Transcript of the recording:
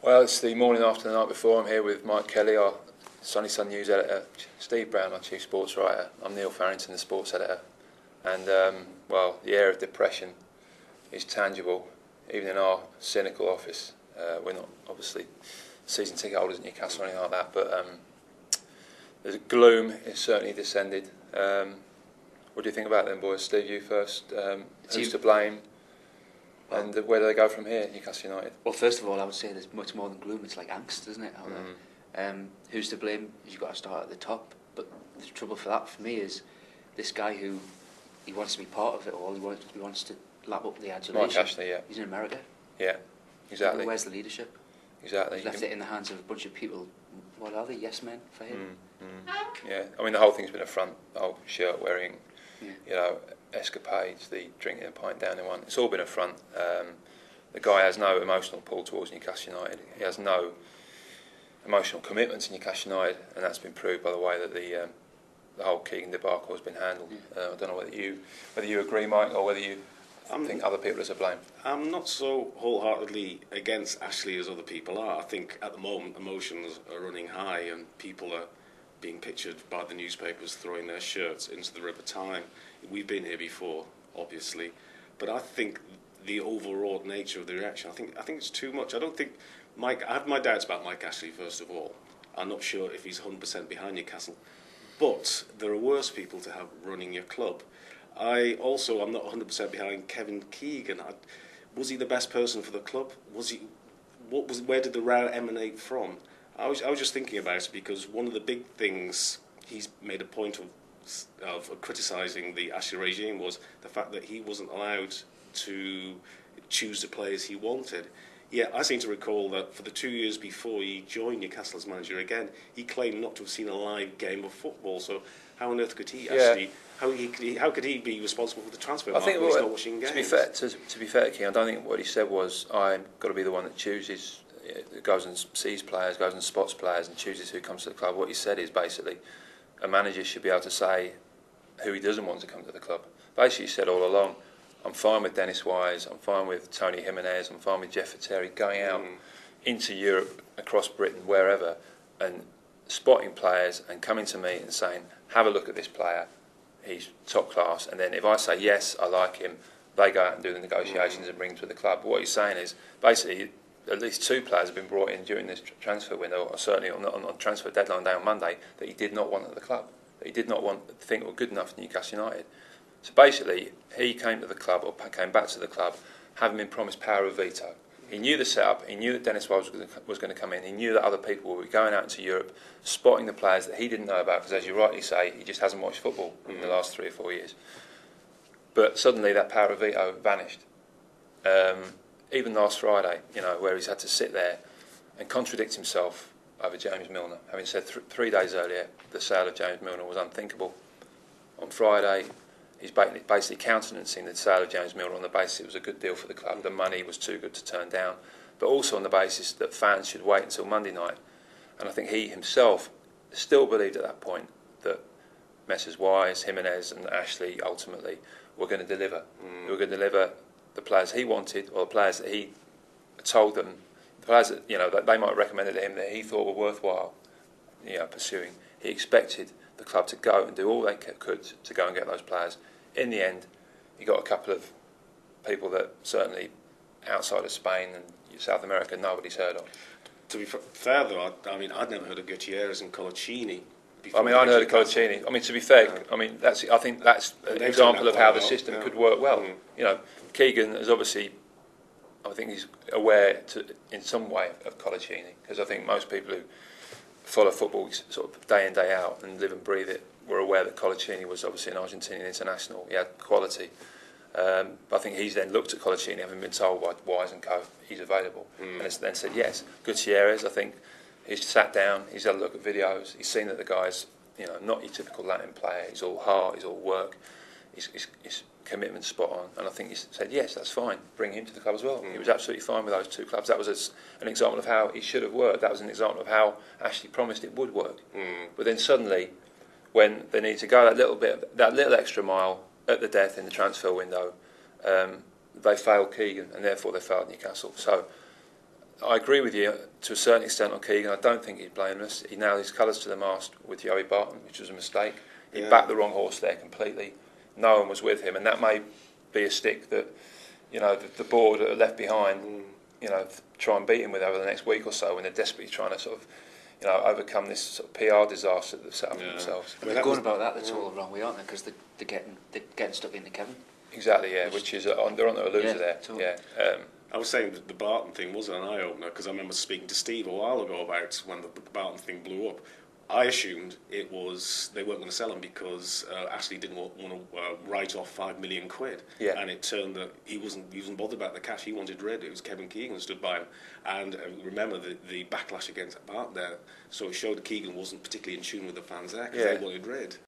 Well, it's the morning after the night before. I'm here with Mike Kelly, our Sunny Sun News editor, Steve Brown, our chief sports writer. I'm Neil Farrington, the sports editor. And, well, the air of depression is tangible, even in our cynical office. We're not, obviously, season ticket holders at Newcastle or anything like that, but there's a gloom. It's certainly descended. What do you think about them, boys? Steve, you first. Who's to blame? And where do they go from here, Newcastle United? Well, first of all, I would say there's much more than gloom. It's like angst, isn't it? Who's to blame? You've got to start at the top. But the trouble for that, for me, is this guy who he wants to be part of it all. He wants to lap up the adulation. Mike Ashley, yeah. He's in America. Yeah, exactly. Where's the leadership? Exactly. He's left it in the hands of a bunch of people. What are they? Yes men for him. Yeah, I mean the whole thing's been a front. The whole shirt wearing, you know, escapades, the drinking a pint down in one. It's all been a front. The guy has no emotional pull towards Newcastle United. He has no emotional commitment to Newcastle United, and that's been proved by the way that the whole Keegan debacle has been handled. I don't know whether you agree, Mike, or whether you think other people are to blame. I'm not so wholeheartedly against Ashley as other people are. I think at the moment emotions are running high and people are being pictured by the newspapers throwing their shirts into the River Tyne. We've been here before, obviously, but I think the overwrought nature of the reaction, I think it's too much. I don't think I have my doubts about Mike Ashley, first of all. I'm not sure if he's 100% behind Newcastle, but there are worse people to have running your club. I'm not 100% behind Kevin Keegan. Was he the best person for the club? Where did the row emanate from? I was just thinking about it because one of the big things he's made a point of criticising the Ashley regime was the fact that he wasn't allowed to choose the players he wanted. Yeah, I seem to recall that for the 2 years before he joined Newcastle as manager again, he claimed not to have seen a live game of football. So how on earth could he actually? How could he be responsible for the transfer market when he's not watching games? To be fair, King, I don't think what he said was I've got to be the one that chooses, goes and sees players, goes and spots players, and chooses who comes to the club. What he said is basically a manager should be able to say who he doesn't want to come to the club. Basically, he said all along, I'm fine with Dennis Wise, I'm fine with Tony Jimenez, I'm fine with Jeff Terry going out into Europe, across Britain, wherever, and spotting players and coming to me and saying, have a look at this player, he's top class, and then if I say yes, I like him, they go out and do the negotiations and bring him to the club. But what he's saying is, basically, at least 2 players have been brought in during this transfer window, or certainly on transfer deadline day on Monday, that he did not want at the club, that he did not want to think were good enough for Newcastle United. So basically, he came to the club, or came back to the club, having been promised power of veto. He knew the setup, he knew that Dennis Wise was going to come in, he knew that other people would be going out into Europe, spotting the players that he didn't know about, because as you rightly say, he just hasn't watched football in the last 3 or 4 years. But suddenly that power of veto vanished. Even last Friday, where he's had to sit there and contradict himself over James Milner, having said 3 days earlier the sale of James Milner was unthinkable. On Friday, he's basically countenancing the sale of James Milner on the basis it was a good deal for the club. The money was too good to turn down, but also on the basis that fans should wait until Monday night. And I think he himself still believed at that point that Messrs Wise, Jimenez and Ashley ultimately were going to deliver. They were going to deliver the players he wanted, or the players that he told them, the players that that they might have recommended to him that he thought were worthwhile pursuing. He expected the club to go and do all they could to go and get those players. In the end, he got a couple of people that certainly outside of Spain and South America nobody's heard of. To be fair though, I'd never heard of Gutierrez and Colaccini before. I'd heard of Colaccini. To be fair, I think that's an example of how the system could work well. Keegan is obviously, I think he's aware in some way of Colaccini, because I think most people who follow football sort of day in, day out and live and breathe it were aware that Colaccini was obviously an Argentinian international. He had quality. But I think he's then looked at Colaccini, having been told by Wise and co, he's available, and has then said yes. Gutierrez, I think, he's sat down, he's had a look at videos, he's seen that the guy's not your typical Latin player. He's all heart, he's all work, his commitment spot on, and I think he said yes, that's fine, bring him to the club as well. He was absolutely fine with those 2 clubs. That was an example of how it should have worked. That was an example of how Ashley promised it would work. But then suddenly, when they need to go that little extra mile at the death in the transfer window, they failed Keegan, and therefore they failed Newcastle. So I agree with you to a certain extent on Keegan. I don't think he's blameless. He nailed his colours to the mast with Yowie Barton, which was a mistake. He backed the wrong horse there completely. No one was with him, and that may be a stick that, you know, the board are left behind, you know, try and beat him with over the next week or so when they're desperately trying to sort of, you know, overcome this sort of PR disaster that they've set up for themselves. But they're going about that the total wrong way, aren't they? Because they're getting stuck into Kevin. Exactly, yeah. Which is they're on a loser there. Totally. Yeah. I was saying that the Barton thing wasn't an eye-opener because I remember speaking to Steve a while ago about when the Barton thing blew up. I assumed it was they weren't going to sell him because Ashley didn't want to write off £5 million, and it turned that he wasn't bothered about the cash. He wanted red. It was Kevin Keegan who stood by him, and remember the backlash against Barton there. So it showed that Keegan wasn't particularly in tune with the fans there because they wanted red.